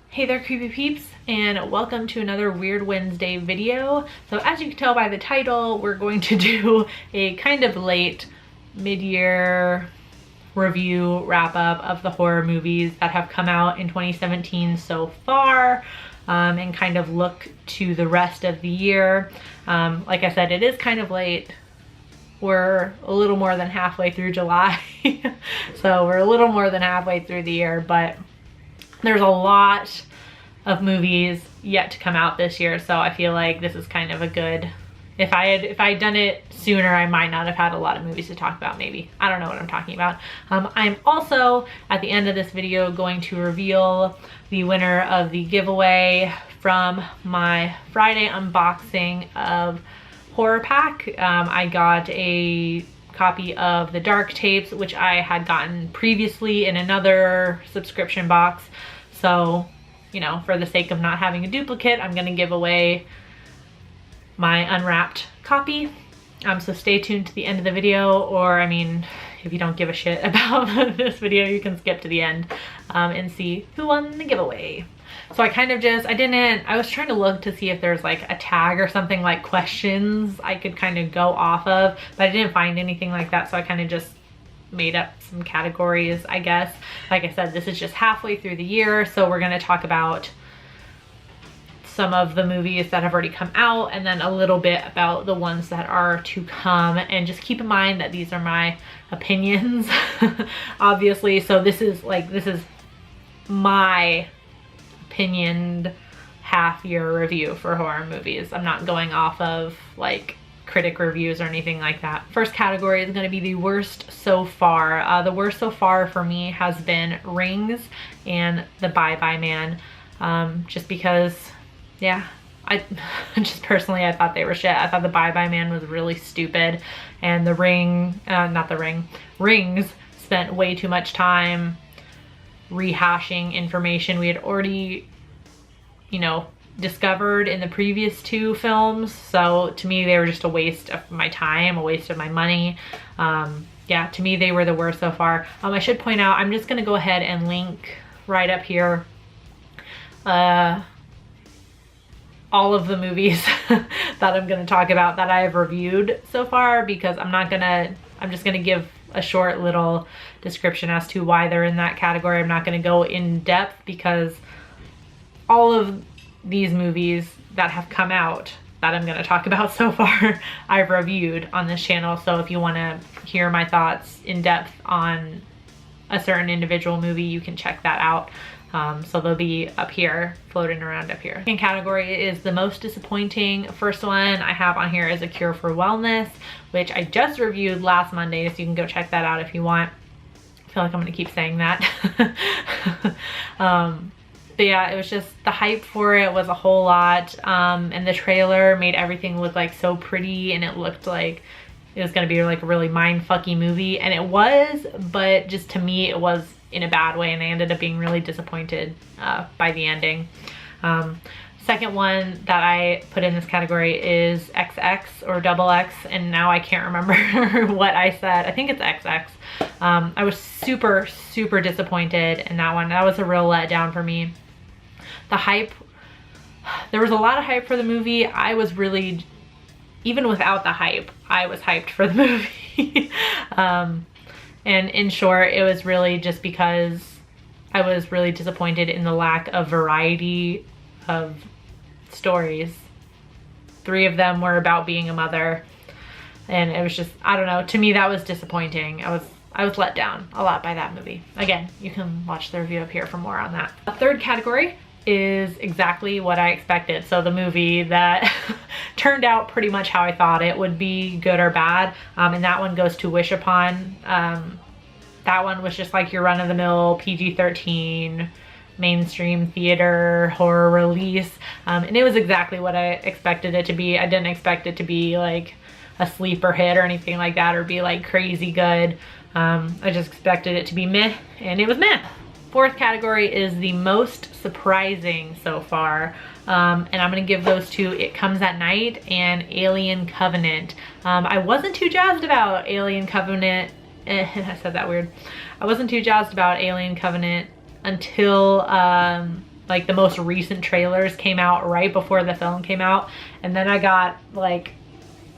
Hey there, creepy peeps, and welcome to another Weird Wednesday video. So as you can tell by the title, we're going to do a kind of late mid-year review wrap-up of the horror movies that have come out in 2017 so far, and kind of look to the rest of the year. Like I said, it is kind of late. We're a little more than halfway through July, so we're a little more than halfway through the year, but there's a lot of movies yet to come out this year, so I feel like this is kind of a good, if I had done it sooner, I might not have had a lot of movies to talk about, maybe. I don't know what I'm talking about. I'm also, at the end of this video, going to reveal the winner of the giveaway from my Friday unboxing of Horror Pack. I got a copy of the Dark Tapes, which I had gotten previously in another subscription box. So, you know, for the sake of not having a duplicate, I'm gonna give away my unwrapped copy. So stay tuned to the end of the video, or I mean, if you don't give a shit about this video, you can skip to the end and see who won the giveaway. So I was trying to look to see if there's like a tag or something like questions I could kind of go off of, but I didn't find anything like that, so I kind of just made up some categories, I guess. Like I said, this is just halfway through the year, so we're gonna talk about some of the movies that have already come out and then a little bit about the ones that are to come. And just keep in mind that these are my opinions, obviously. So this is my opinioned half-year review for horror movies. I'm not going off of like critic reviews or anything like that. First category is going to be the worst so far. The worst so far for me has been Rings and The Bye-Bye Man. Just because, yeah, I personally thought they were shit. I thought The Bye-Bye Man was really stupid, and Rings spent way too much time rehashing information we had already, you know, discovered in the previous two films. So to me, they were just a waste of my time, a waste of my money. Yeah, to me, they were the worst so far. I should point out, I'm just gonna go ahead and link right up here all of the movies that I'm gonna talk about that I've reviewed so far, because I'm just gonna give a short little description as to why they're in that category. I'm not gonna go in depth because all of these movies that have come out that I'm going to talk about so far, I've reviewed on this channel. So if you want to hear my thoughts in depth on a certain individual movie, you can check that out. So they'll be up here, floating around up here. Second category is the most disappointing. First one I have on here is A Cure for Wellness, which I just reviewed last Monday, so you can go check that out if you want. I feel like I'm going to keep saying that. But yeah, it was just, the hype for it was a whole lot, and the trailer made everything look like so pretty, and it looked like it was gonna be like a really mind-fucky movie, and it was, but just to me it was in a bad way, and I ended up being really disappointed by the ending. Second one that I put in this category is XX or XX, and now I can't remember what I said. I think it's XX. I was super disappointed in that one. That was a real letdown for me. The hype, there was a lot of hype for the movie. I was really, even without the hype, I was hyped for the movie. And in short, it was really just because I was really disappointed in the lack of variety of stories. 3 of them were about being a mother, and it was just, I don't know, to me that was disappointing. I was let down a lot by that movie. Again, you can watch the review up here for more on that. The third category is exactly what I expected. So the movie that turned out pretty much how I thought it would be, good or bad. And that one goes to Wish Upon. That one was just like your run-of-the-mill PG-13 mainstream theater horror release. And it was exactly what I expected it to be. I didn't expect it to be like a sleeper hit or anything like that, or be like crazy good. I just expected it to be meh, and it was meh. Fourth category is the most surprising so far, and I'm gonna give those to It Comes at Night and Alien Covenant. I wasn't too jazzed about Alien Covenant. I said that weird. I wasn't too jazzed about Alien Covenant until like the most recent trailers came out right before the film came out, and then I got like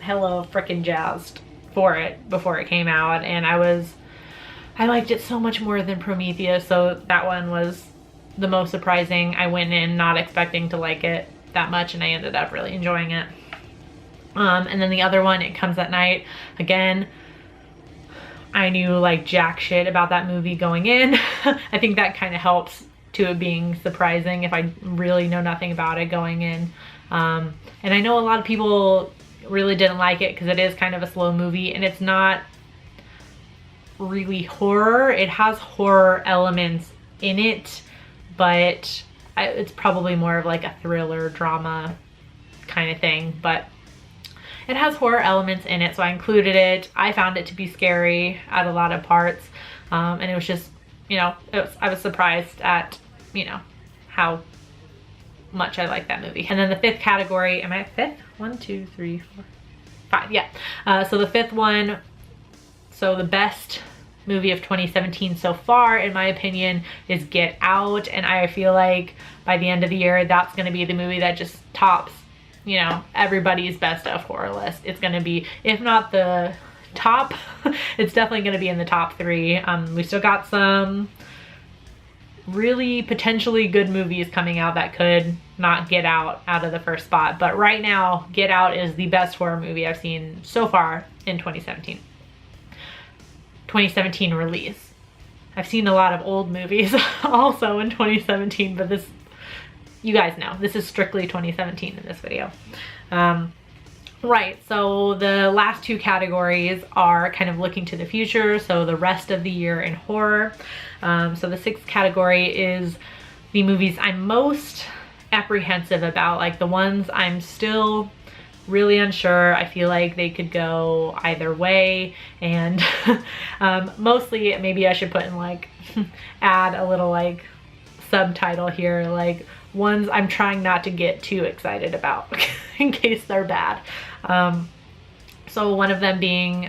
hella freaking jazzed for it before it came out, and I liked it so much more than Prometheus, so that one was the most surprising. I went in not expecting to like it that much, and I ended up really enjoying it. And then the other one, It Comes at Night. Again, I knew like jack shit about that movie going in. I think that kind of helps to it being surprising if I really know nothing about it going in. And I know a lot of people really didn't like it because it is kind of a slow movie, and it's not really horror. It has horror elements in it, but it's probably more of like a thriller drama kind of thing, but it has horror elements in it, so I included it. I found it to be scary at a lot of parts, and it was just, you know, I was surprised at, you know, how much I like that movie. And then the fifth category, am I at fifth? 1, 2, 3, 4, 5, yeah. So the fifth one, so the best movie of 2017 so far, in my opinion, is Get Out, and I feel like by the end of the year, that's gonna be the movie that just tops, you know, everybody's best of horror list. It's gonna be, if not the top, it's definitely gonna be in the top 3. We still got some really potentially good movies coming out that could not Get Out of the first spot, but right now Get Out is the best horror movie I've seen so far in 2017 release. I've seen a lot of old movies also in 2017, but this, you guys know, this is strictly 2017 in this video. Right, so the last 2 categories are kind of looking to the future, so the rest of the year in horror. So the 6th category is the movies I'm most apprehensive about, like the ones I'm still really unsure. I feel like they could go either way, and mostly maybe I should put in like add a little like subtitle here, like ones I'm trying not to get too excited about in case they're bad. So one of them being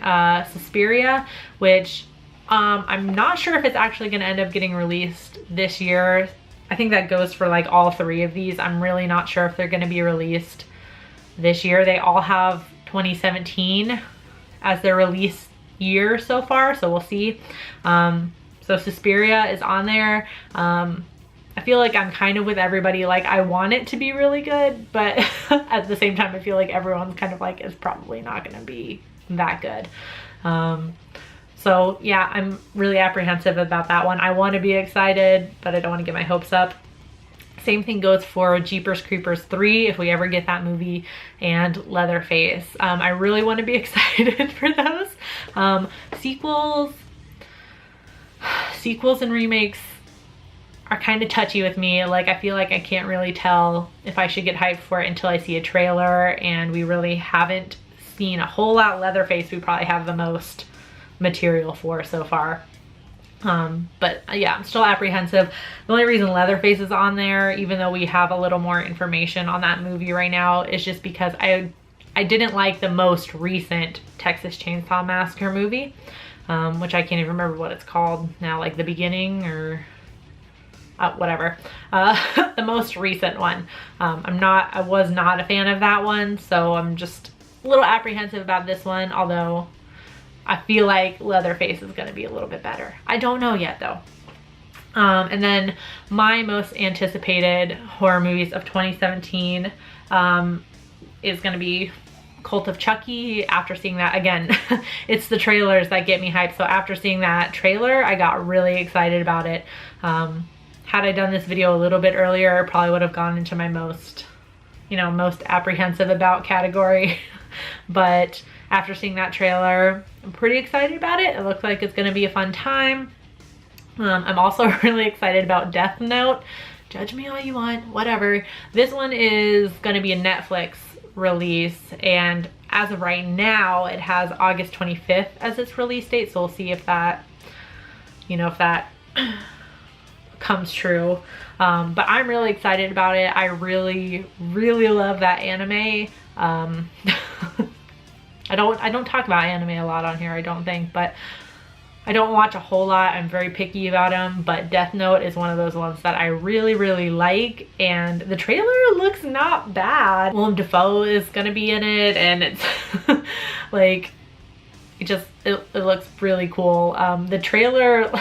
Suspiria, which I'm not sure if it's actually going to end up getting released this year. I think that goes for like all 3 of these. I'm really not sure if they're going to be released this year. They all have 2017 as their release year so far, so we'll see. So Suspiria is on there. I feel like I'm kind of with everybody, like I want it to be really good, but at the same time I feel like everyone's kind of like, it's probably not going to be that good. So yeah, I'm really apprehensive about that one. I want to be excited, but I don't want to get my hopes up. Same thing goes for Jeepers Creepers 3, if we ever get that movie, and Leatherface. I really want to be excited for those. Sequels and remakes are kind of touchy with me. Like I feel like I can't really tell if I should get hyped for it until I see a trailer, and we really haven't seen a whole lot. Leatherface we probably have the most material for so far. But yeah, I'm still apprehensive. The only reason Leatherface is on there, even though we have a little more information on that movie right now, is just because I didn't like the most recent Texas Chainsaw Massacre movie, which I can't even remember what it's called now, like The Beginning or whatever. The most recent one. I was not a fan of that one, so I'm just a little apprehensive about this one, although I feel like Leatherface is gonna be a little bit better. I don't know yet though. And then my most anticipated horror movies of 2017 is gonna be Cult of Chucky. After seeing that, again, it's the trailers that get me hyped. So after seeing that trailer, I got really excited about it. Had I done this video a little bit earlier, I probably would have gone into my most apprehensive about category. But after seeing that trailer, I'm pretty excited about it. It looks like it's gonna be a fun time. I'm also really excited about Death Note. Judge me all you want, whatever. This one is gonna be a Netflix release, and as of right now, it has August 25th as its release date, so we'll see if that, if that comes true. But I'm really excited about it. I really, really love that anime. I don't talk about anime a lot on here, I don't think, but I don't watch a whole lot. I'm very picky about them, but Death Note is one of those ones that I really, really like, and the trailer looks not bad. Willem Dafoe is gonna be in it, and it's like, it looks really cool. The trailer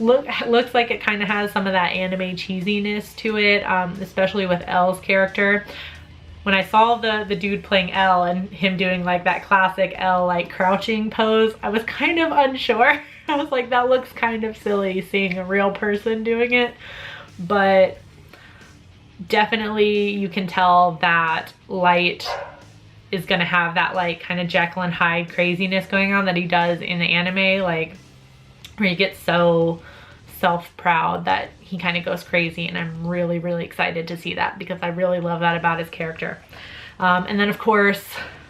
looks like it kind of has some of that anime cheesiness to it, especially with L's character. When I saw the dude playing L and him doing like that classic L like crouching pose, I was kind of unsure. I was like, that looks kind of silly seeing a real person doing it, but definitely you can tell that Light is gonna have that like kind of Jekyll and Hyde craziness going on that he does in the anime, like where he gets so self-proud that he kind of goes crazy, and I'm really, really excited to see that because I really love that about his character. And then of course,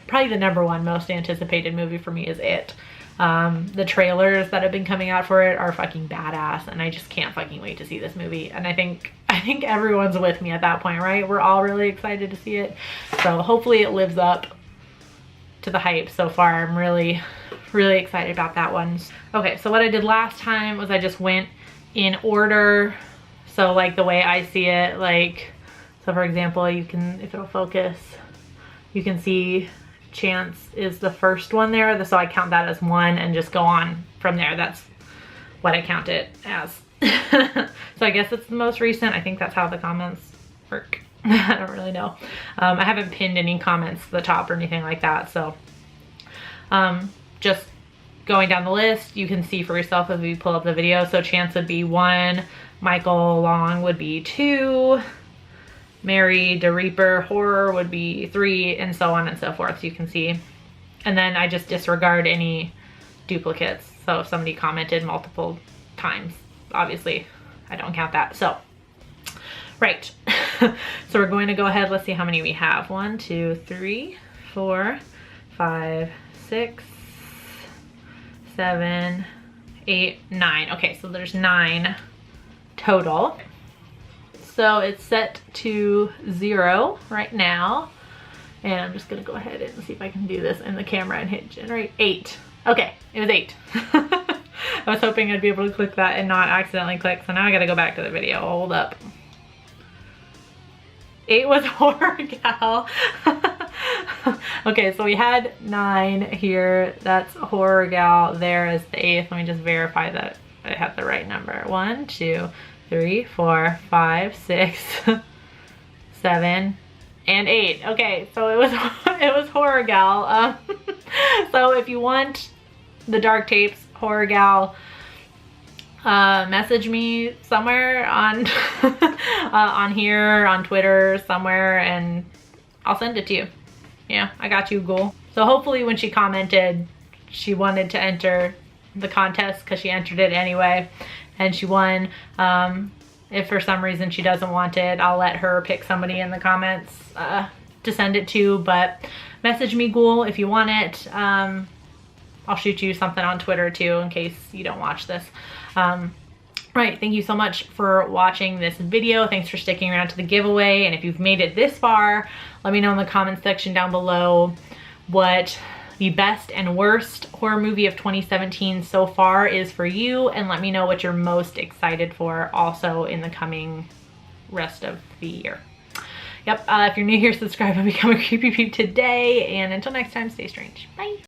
probably the #1 most anticipated movie for me is It. The trailers that have been coming out for it are fucking badass, and I just can't fucking wait to see this movie. And I think everyone's with me at that point, right? We're all really excited to see it. So hopefully it lives up to the hype so far. I'm really, really excited about that one. Okay, so what I did last time was I just went in order. So like the way I see it, like, so for example, you can, if it'll focus, you can see Chance is the first one there. So I count that as 1 and just go on from there. That's what I count it as. So I guess it's the most recent. I think that's how the comments work. I don't really know. I haven't pinned any comments to the top or anything like that. So just going down the list, you can see for yourself as we pull up the video. So Chance would be 1, Michael Long would be 2, Mary the Reaper Horror would be 3, and so on and so forth. So you can see. And then I just disregard any duplicates. So if somebody commented multiple times, obviously I don't count that. So, right. So we're going to go ahead. Let's see how many we have. 1, 2, 3, 4, 5, 6, 7, 8, 9. Okay, so there's 9 total. So it's set to 0 right now. And I'm just gonna go ahead and see if I can do this in the camera and hit generate. 8. Okay, it was 8. I was hoping I'd be able to click that and not accidentally click. So now I gotta go back to the video. Hold up. 8 was HorrorGal. Okay, so we had 9 here. That's HorrorGal. There is the 8th. Let me just verify that I have the right number. 1, 2, 3, 4, 5, 6, 7, and 8. Okay, so it was HorrorGal. So if you want the dark tapes, HorrorGal, message me somewhere on on here, on Twitter, somewhere, and I'll send it to you. Yeah, I got you, Ghoul. So hopefully when she commented, she wanted to enter the contest because she entered it anyway and she won. If for some reason she doesn't want it, I'll let her pick somebody in the comments to send it to, but message me, Ghoul, if you want it. I'll shoot you something on Twitter too in case you don't watch this. Right, thank you so much for watching this video. Thanks for sticking around to the giveaway. And if you've made it this far, let me know in the comments section down below what the best and worst horror movie of 2017 so far is for you. And let me know what you're most excited for also in the coming rest of the year. Yep, if you're new here, subscribe and become a creepy peep today. And until next time, stay strange. Bye.